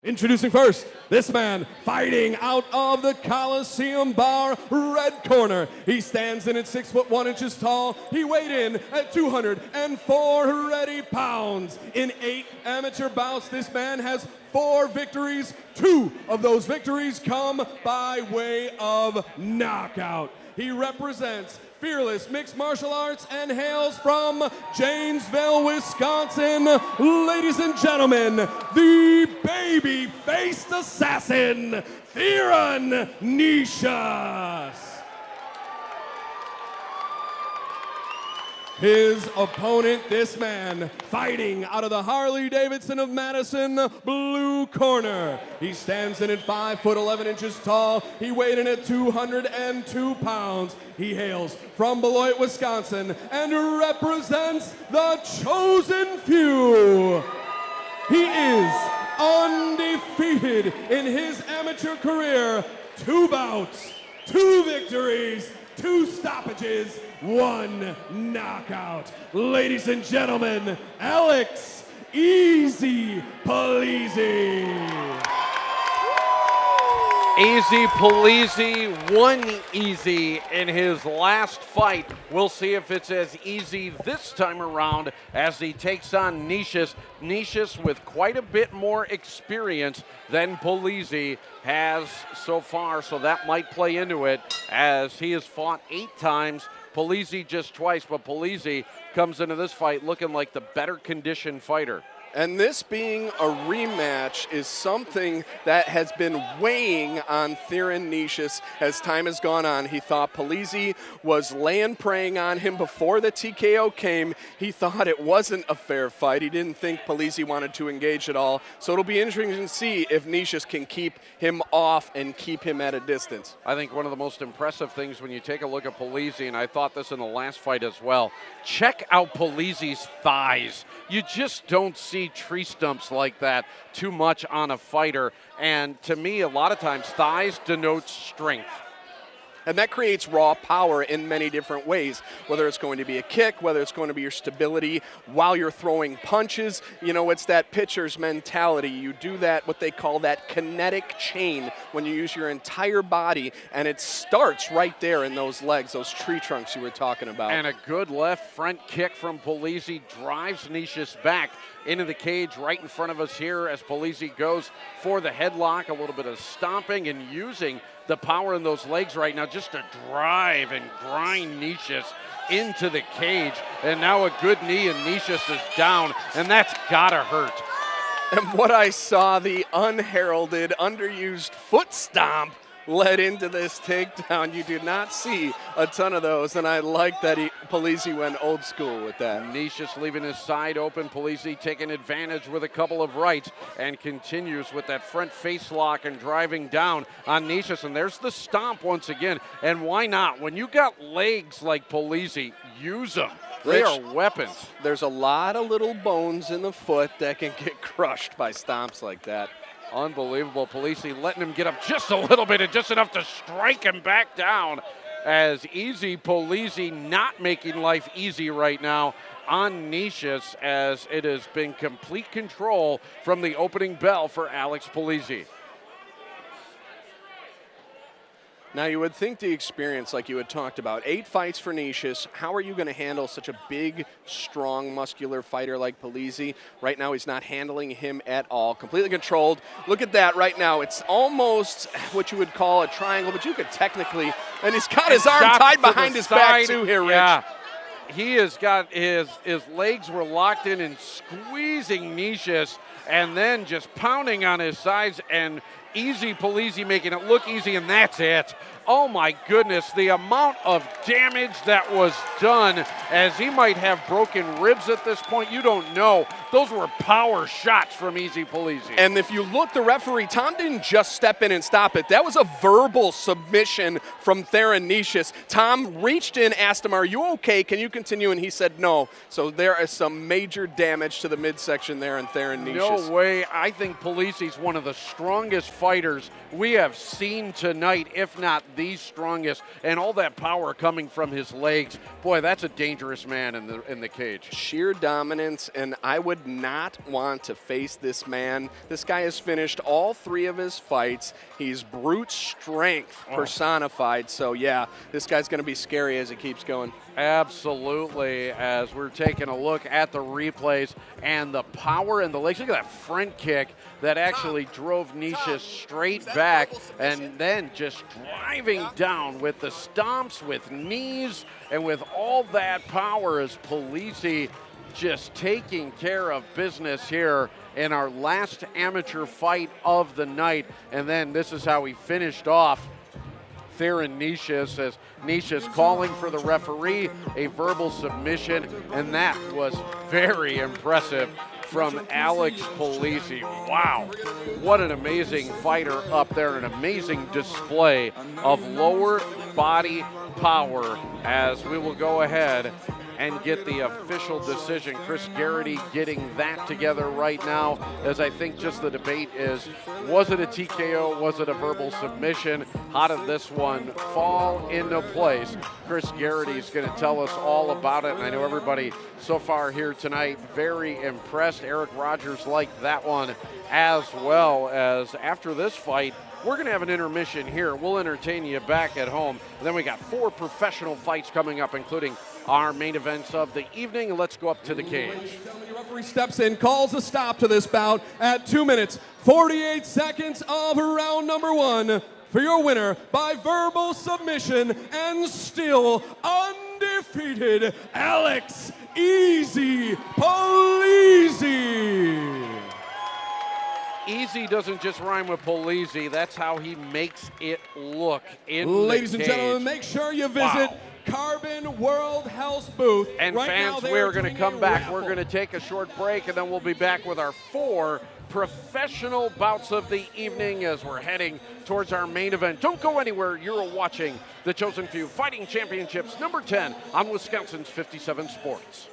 Introducing first, this man fighting out of the Coliseum bar, red corner. He stands in at 6 foot 1 inches tall. He weighed in at 204 ready pounds. In 8 amateur bouts, this man has 4 victories. 2 of those victories come by way of knockout. He represents Fearless Mixed Martial Arts and hails from Janesville, Wisconsin. Ladies and gentlemen, the baby-faced assassin, Theron Neisius. His opponent, this man, fighting out of the Harley-Davidson of Madison, blue corner. He stands in at 5 foot 11 inches tall. He weighed in at 202 pounds. He hails from Beloit, Wisconsin, and represents the chosen few. He is undefeated in his amateur career. 2 bouts, 2 victories, 2 stoppages, 1 knockout. Ladies and gentlemen, Alex Easy Polizzi. Easy Polizzi won easy in his last fight. We'll see if it's as easy this time around as he takes on Neisius. Neisius with quite a bit more experience than Polizzi has so far, so that might play into it as he has fought 8 times. Polizzi just twice, but Polizzi comes into this fight looking like the better conditioned fighter. And this being a rematch is something that has been weighing on Theron Neisius as time has gone on. He thought Polizzi was laying preying on him before the TKO came. He thought it wasn't a fair fight. He didn't think Polizzi wanted to engage at all. So it'll be interesting to see if Neisius can keep him off and keep him at a distance. I think one of the most impressive things when you take a look at Polizzi, and I thought this in the last fight as well, check out Polizzi's thighs. You just don't see tree stumps like that too much on a fighter, and to me a lot of times thighs denote strength. And that creates raw power in many different ways, whether it's going to be a kick, whether it's going to be your stability while you're throwing punches. You know, it's that pitcher's mentality. You do that, what they call that kinetic chain, when you use your entire body, and it starts right there in those legs, those tree trunks you were talking about. And a good left front kick from Polizzi drives Neisius back into the cage right in front of us here as Polizzi goes for the headlock, a little bit of stomping and using the power in those legs right now just to drive and grind Neisius into the cage. And now a good knee and Neisius is down, and that's gotta hurt. And what I saw, the unheralded, underused foot stomp led into this takedown. You do not see a ton of those, and I like that Polizzi went old school with that. Neisius leaving his side open. Polizzi taking advantage with a couple of rights and continues with that front face lock and driving down on Neisius. And there's the stomp once again. And why not? When you got legs like Polizzi, use them. They are weapons. There's a lot of little bones in the foot that can get crushed by stomps like that. Unbelievable. Polizzi letting him get up just a little bit and just enough to strike him back down, as Easy Polizzi not making life easy right now on Neisius, as it has been complete control from the opening bell for Alex Polizzi. Now, you would think the experience, like you had talked about, 8 fights for Neisius. How are you going to handle such a big, strong, muscular fighter like Polizzi? Right now, he's not handling him at all. Completely controlled. Look at that right now. It's almost what you would call a triangle, but you could technically, and he's got his arm tied behind his back too here, Rich. Yeah. He has got his legs were locked in and squeezing Neisius, and then just pounding on his sides, and Easy Polizzi making it look easy, and that's it. Oh my goodness, the amount of damage that was done, as he might have broken ribs at this point. You don't know. Those were power shots from Easy Polizzi. And if you look, the referee, Tom didn't just step in and stop it. That was a verbal submission from Theron Neisius. Tom reached in, asked him, "Are you okay? Can you continue?" And he said no. So there is some major damage to the midsection there in Theron Neisius. No way. I think Polizzi's one of the strongest fighters we have seen tonight, if not the strongest, and all that power coming from his legs. Boy, that's a dangerous man in the cage. Sheer dominance, and I would not want to face this man. This guy has finished all 3 of his fights. He's brute strength personified. So yeah, this guy's going to be scary as he keeps going. Absolutely, as we're taking a look at the replays and the power in the legs. Look at that front kick that actually drove Neisius straight back, and then just driving down with the stomps, with knees, and with all that power as Polizzi just taking care of business here in our last amateur fight of the night. And then this is how he finished off Theron Neisius, as Neisius calling for the referee, a verbal submission, and that was very impressive from Alex Polizzi. Wow, what an amazing fighter up there, an amazing display of lower body power, as we will go ahead and get the official decision. Chris Garrity getting that together right now, as I think just the debate is, was it a TKO, was it a verbal submission? How did this one fall into place? Chris Garrity is going to tell us all about it, and I know everybody so far here tonight very impressed. Eric Rogers liked that one as well. As after this fight, we're going to have an intermission here. We'll entertain you back at home. And then we got 4 professional fights coming up, including our main events of the evening. Let's go up to the cage. The referee steps in, calls a stop to this bout at 2 minutes, 48 seconds of round number 1. For your winner by verbal submission and still undefeated, Alex "Easy" Polizzi. Easy doesn't just rhyme with Polizzi. That's how he makes it look in Ladies the and cage. gentlemen, make sure you visit Carbon World Health booth. And right fans, now we're going to doing come a back. raffle. We're going to take a short break, and then we'll be back with our 4 professional bouts of the evening as we're heading towards our main event. Don't go anywhere. You're watching the Chosen Few Fighting Championships number 10 on Wisconsin's 57 Sports.